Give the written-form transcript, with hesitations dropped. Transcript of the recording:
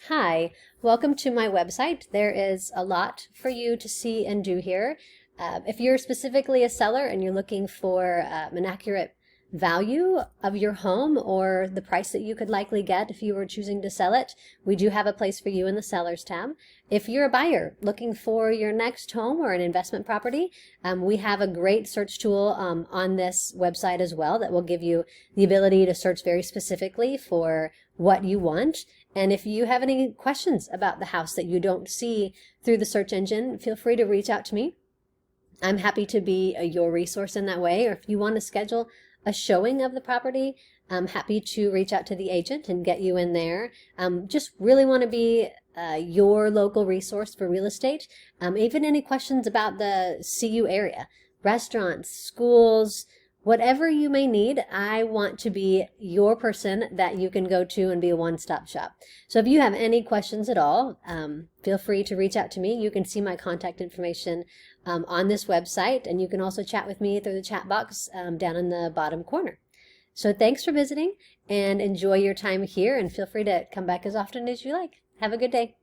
Hi, welcome to my website. There is a lot for you to see and do here. If you're specifically a seller and you're looking for an accurate value of your home or the price that you could likely get if you were choosing to sell it, we do have a place for you in the Sellers tab. If you're a buyer looking for your next home or an investment property, we have a great search tool on this website as well that will give you the ability to search very specifically for what you want. And if you have any questions about the house that you don't see through the search engine, feel free to reach out to me. I'm happy to be your resource in that way. Or if you want to schedule a showing of the property, I'm happy to reach out to the agent and get you in there. Just really want to be your local resource for real estate. Even any questions about the CU area, restaurants, schools, whatever you may need, I want to be your person that you can go to and be a one-stop shop. So if you have any questions at all, feel free to reach out to me. You can see my contact information on this website, and you can also chat with me through the chat box down in the bottom corner. So thanks for visiting, and enjoy your time here, and feel free to come back as often as you like. Have a good day.